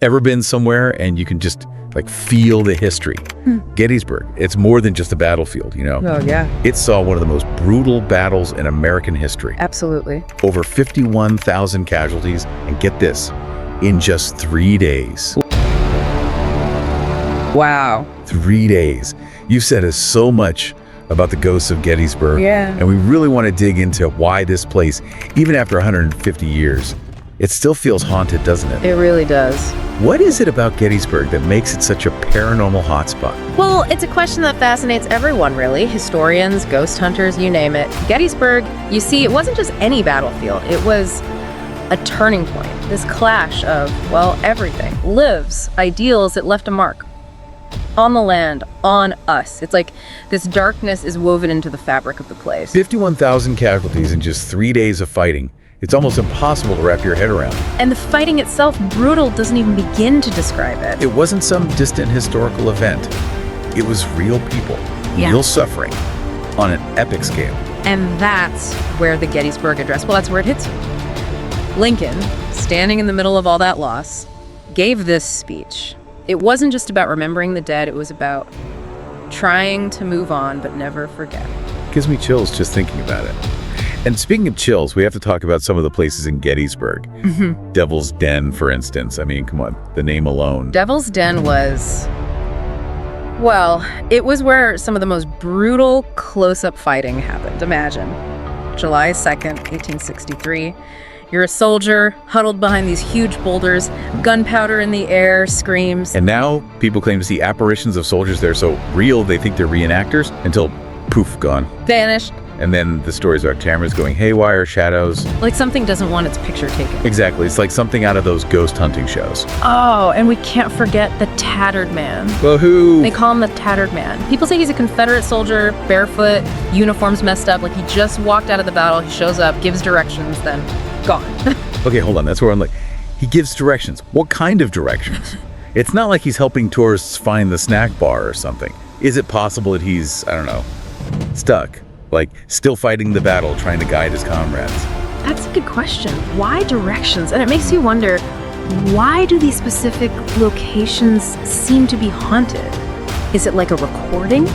Ever been somewhere and you can just like feel the history? Gettysburg, it's more than just a battlefield, you know? Oh, yeah. It saw one of the most brutal battles in American history. Absolutely. Over 51,000 casualties, and get this, in just 3 days. Wow. 3 days. You've said us so much about the ghosts of Gettysburg. Yeah. And we really want to dig into why this place, even after 150 years, it still feels haunted, doesn't it? It really does. What is it about Gettysburg that makes it such a paranormal hotspot? Well, it's a question that fascinates everyone, really. Historians, ghost hunters, you name it. Gettysburg, you see, it wasn't just any battlefield. It was a turning point. This clash of, well, everything. Lives, ideals, it left a mark. On the land, on us. It's like this darkness is woven into the fabric of the place. 51,000 casualties in just 3 days of fighting. It's almost impossible to wrap your head around. And the fighting itself, brutal, doesn't even begin to describe it. It wasn't some distant historical event. It was real people, real suffering, on an epic scale. And that's where the Gettysburg Address, well, that's where it hits you. Lincoln, standing in the middle of all that loss, gave this speech. It wasn't just about remembering the dead, it was about trying to move on but never forget. Gives me chills just thinking about it. And speaking of chills, we have to talk about some of the places in Gettysburg. Devil's Den, for instance. I mean, come on, the name alone. Devil's Den was, well, it was where some of the most brutal close-up fighting happened. Imagine, July 2nd, 1863. You're a soldier, huddled behind these huge boulders, gunpowder in the air, screams. And now people claim to see apparitions of soldiers there so real they think they're reenactors until poof, gone. Vanished. And then the stories about cameras going haywire, shadows. Like something doesn't want its picture taken. Exactly. It's like something out of those ghost hunting shows. Oh, and we can't forget the Tattered Man. Well, who? They call him the Tattered Man. People say he's a Confederate soldier, barefoot, uniforms messed up, like he just walked out of the battle, he shows up, gives directions, then gone. Okay, hold on. That's where I'm like, he gives directions. What kind of directions? It's not like he's helping tourists find the snack bar or something. Is it possible that he's, I don't know, stuck? Like, still fighting the battle, trying to guide his comrades? That's a good question. Why directions? And it makes you wonder, why do these specific locations seem to be haunted? Is it like a recording?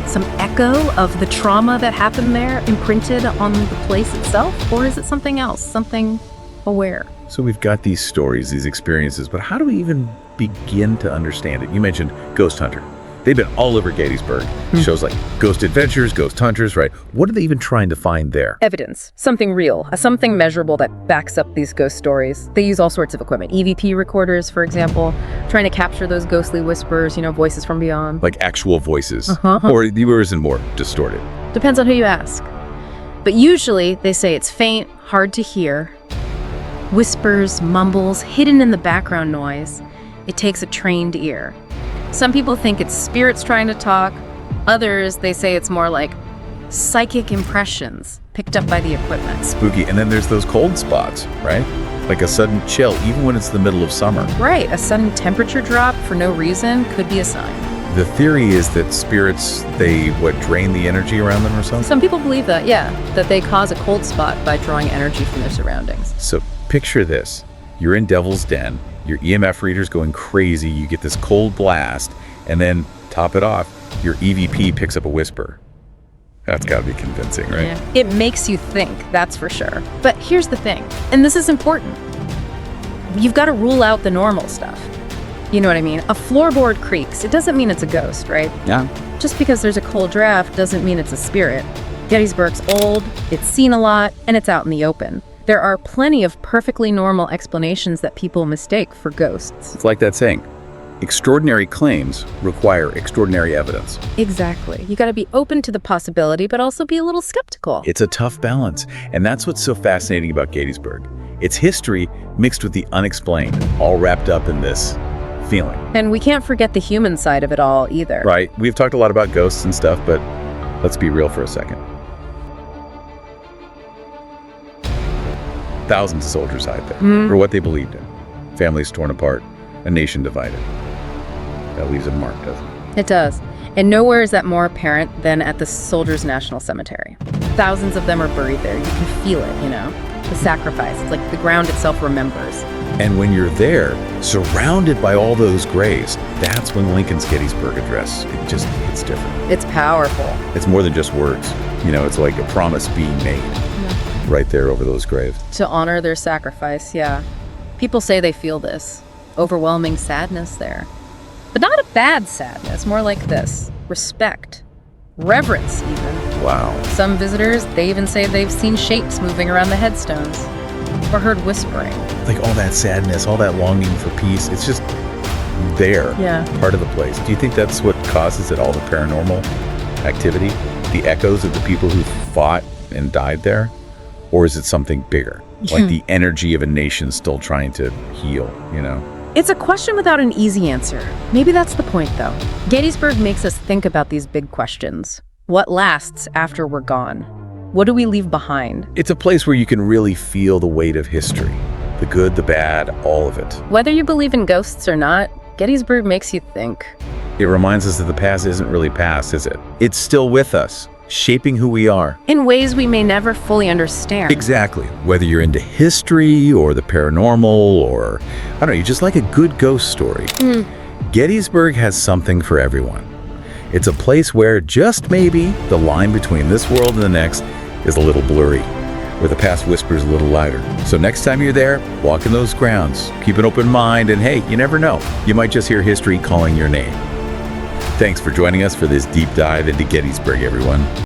Some echo of the trauma that happened there imprinted on the place itself? Or is it something else, something aware? So we've got these stories, these experiences, but how do we even begin to understand it? You mentioned Ghost Hunter. They've been all over Gettysburg. Shows like Ghost Adventures, Ghost Hunters, right? What are they even trying to find there? Evidence. Something real. Something measurable that backs up these ghost stories. They use all sorts of equipment. EVP recorders, for example, trying to capture those ghostly whispers, voices from beyond. Like actual voices. Or yours and more distorted. Depends on who you ask. But usually they say it's faint, hard to hear. Whispers, mumbles, hidden in the background noise. It takes a trained ear. Some people think it's spirits trying to talk. Others, they say it's more like psychic impressions picked up by the equipment. Spooky. And then there's those cold spots, right? Like a sudden chill, even when it's the middle of summer. Right. A sudden temperature drop for no reason could be a sign. The theory is that spirits, they, drain the energy around them or something? Some people believe that, yeah. That they cause a cold spot by drawing energy from their surroundings. So picture this. You're in Devil's Den. Your EMF reader's going crazy, you get this cold blast, and then, top it off, your EVP picks up a whisper. That's gotta be convincing, right? Yeah. It makes you think, that's for sure. But here's the thing, and this is important. You've got to rule out the normal stuff. You know what I mean? A floorboard creaks. It doesn't mean it's a ghost, right? Yeah. Just because there's a cold draft doesn't mean it's a spirit. Gettysburg's old, it's seen a lot, and it's out in the open. There are plenty of perfectly normal explanations that people mistake for ghosts. It's like that saying, extraordinary claims require extraordinary evidence. Exactly. You got to be open to the possibility, but also be a little skeptical. It's a tough balance, and that's what's so fascinating about Gettysburg. It's history mixed with the unexplained, all wrapped up in this feeling. And we can't forget the human side of it all either. Right. We've talked a lot about ghosts and stuff, but let's be real for a second. Thousands of soldiers died there for what they believed in. Families torn apart, a nation divided. That leaves a mark, doesn't it? It does. And nowhere is that more apparent than at the Soldiers' National Cemetery. Thousands of them are buried there. You can feel it, the sacrifice. It's like the ground itself remembers. And when you're there, surrounded by all those graves, that's when Lincoln's Gettysburg Address, it's different. It's powerful. It's more than just words. It's like a promise being made right there over those graves. To honor their sacrifice, yeah. People say they feel this overwhelming sadness there. But not a bad sadness, more like this. Respect. Reverence, even. Wow. Some visitors, they even say they've seen shapes moving around the headstones. Or heard whispering. Like all that sadness, all that longing for peace, it's just there, part of the place. Do you think that's what causes it, all the paranormal activity? The echoes of the people who fought and died there? Or is it something bigger? Like the energy of a nation still trying to heal, It's a question without an easy answer. Maybe that's the point, though. Gettysburg makes us think about these big questions. What lasts after we're gone? What do we leave behind? It's a place where you can really feel the weight of history. The good, the bad, all of it. Whether you believe in ghosts or not, Gettysburg makes you think. It reminds us that the past isn't really past, is it? It's still with us, shaping who we are. In ways we may never fully understand. Exactly. Whether you're into history or the paranormal or, I don't know, you just like a good ghost story. Gettysburg has something for everyone. It's a place where, just maybe, the line between this world and the next is a little blurry, where the past whispers a little louder. So next time you're there, walk in those grounds, keep an open mind, and hey, you never know, you might just hear history calling your name. Thanks for joining us for this deep dive into Gettysburg, everyone.